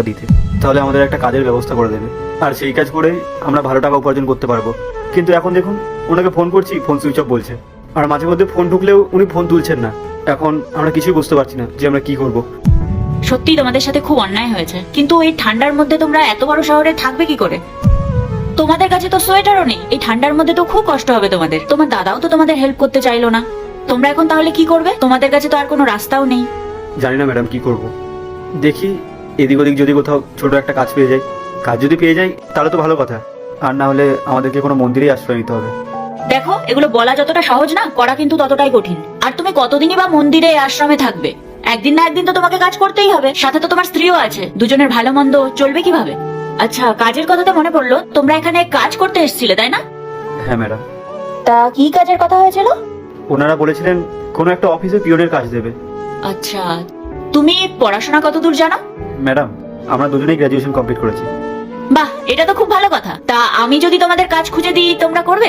দিতে, তাহলে আমাদের একটা কাজের ব্যবস্থা করে দেবে, আর সেই কাজ করে আমরা ভালো টাকা উপার্জন করতে পারবো। কিন্তু এখন দেখুন, ওনাকে ফোন করছি, ফোন সুইচ অফ বলছে, আর মাঝে মধ্যে ফোন ঢুকলেও উনি ফোন তুলছেন না। এখন আমরা কিছুই বুঝতে পারছি না যে আমরা কি করব। সত্যি তোমাদের সাথে খুব অন্যায় হয়েছে, কিন্তু এই ঠান্ডার মধ্যে তোমরা এত বড় শহরে থাকবে কি করে? তোমাদের কাছে তো সোয়েটারও নেই, এই ঠান্ডার মধ্যে তো খুব কষ্ট হবে তোমাদের। তোমার দাদাও তো তোমাদের হেল্প করতে চাইলো না, তোমরা এখন তাহলে কি করবে? তোমাদের কাছে তো আর কোনো রাস্তাও নেই। জানি না ম্যাডাম কি করব। দেখি এদিক ওদিক যদি কোথাও ছোট একটা কাজ পেয়ে যাই। কাজ যদি পেয়ে যাই তাহলে তো ভালো কথা, আর না হলে আমাদেরকে কোনো মন্দিরেই আশ্রয় নিতে হবে। দেখো, এগুলো বলা যতটা সহজ না, করা কিন্তু ততটাই কঠিন। আর তুমি কতদিনই বা মন্দিরে আশ্রমে থাকবে? একদিন না একদিন তো তোমাকে কাজ করতেই হবে, সাথে তো তোমার স্ত্রীও আছে, দুজনের ভালো মন্দ চলবে কিভাবে? আচ্ছা, কাজের কথাটা মনে পড়লো, তোমরা এখানে কাজ করতে এসেছিলে তাই না? হ্যাঁ ম্যাডাম। তা কি কাজের কথা হয়েছিল? ওনারা বলেছিলেন কোনো একটা অফিসে পিওনের কাজ দেবে। আচ্ছা, তুমি পড়াশোনা কতদূর জানো? ম্যাডাম, আমরা দুজনেই গ্র্যাজুয়েশন কমপ্লিট করেছি। বাহ, এটা তো খুব ভালো কথা। তা আমি যদি তোমাদের কাজ খুঁজে দিই, তোমরা করবে?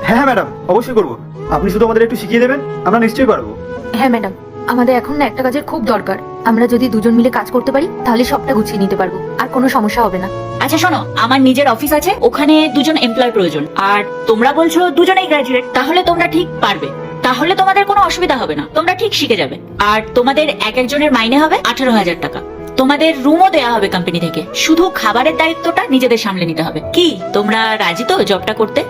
হ্যাঁ হ্যাঁ ম্যাডাম, অবশ্যই করবো। আপনি শুধু আমাদের একটু শিখিয়ে দেবেন, আমরা নিশ্চয়ই পারবো। হ্যাঁ ম্যাডাম, আমাদের এখন না একটা কাজের খুব দরকার। আমরা যদি দুজন মিলে কাজ করতে পারি তাহলে সবটা গুছিয়ে নিতে পারবো, আর কোনো সমস্যা হবে না। আচ্ছা শোনো, আমার নিজের অফিস আছে, ওখানে দুজন এমপ্লয় প্রয়োজন, আর তোমরা বলছো দুজনেই গ্র্যাজুয়েট, তাহলে তোমরা ঠিক পারবে। তাহলে তোমাদের কোনো অসুবিধা হবে না, তোমরা ঠিক শিখে যাবে। আর তোমাদের এক একজনের মাইনে হবে 18,000 টাকা। তোমাদের রুমও দেয়া হবে কোম্পানি থেকে, শুধু খাবারের দায়িত্বটা নিজেদের সামলে নিতে হবে। কি তোমরা রাজি তো জবটা করতে?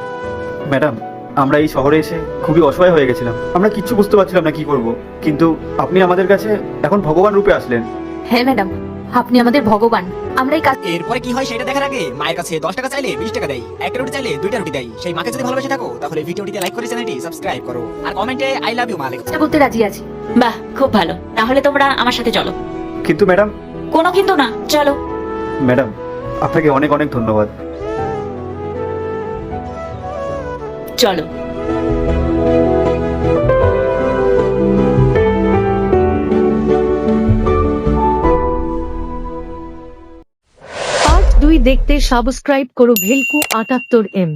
ম্যাডাম, আমরা এই শহরে এসে খুবই অসহায় হয়ে গেছিলাম, আমরা কিচ্ছু বুঝতে পারছিলাম না কি করব। কিন্তু আপনি আমাদের কাছে এখন ভগবান রূপে আসলেন। হ্যাঁ ম্যাডাম, আপনি আমাদের ভগবান। আমরা এই কাজ এরপরে কি হয় সেটা দেখার আগে মায়ের কাছে 10 টাকা চাইলে 20 টাকা দেয়, একটা রুটি চাইলে 2টা রুটি দেয়। সেই মাকে যদি ভালোবেসে থাকো তাহলে ভিডিওটিতে লাইক করে চ্যানেলটি সাবস্ক্রাইব করো, আর কমেন্টে আই লাভ ইউ মা লেখো। বলতে রাজি আছি। বাহ, খুব ভালো, তাহলে তোমরা আমার সাথে চলো। কিন্তু ম্যাডাম। কোনো কিন্তু না, চলো। ম্যাডাম, আপনাকে অনেক অনেক ধন্যবাদ। চলো। পার্ট 2 দেখতে সাবস্ক্রাইব করো ভেলকু 78M।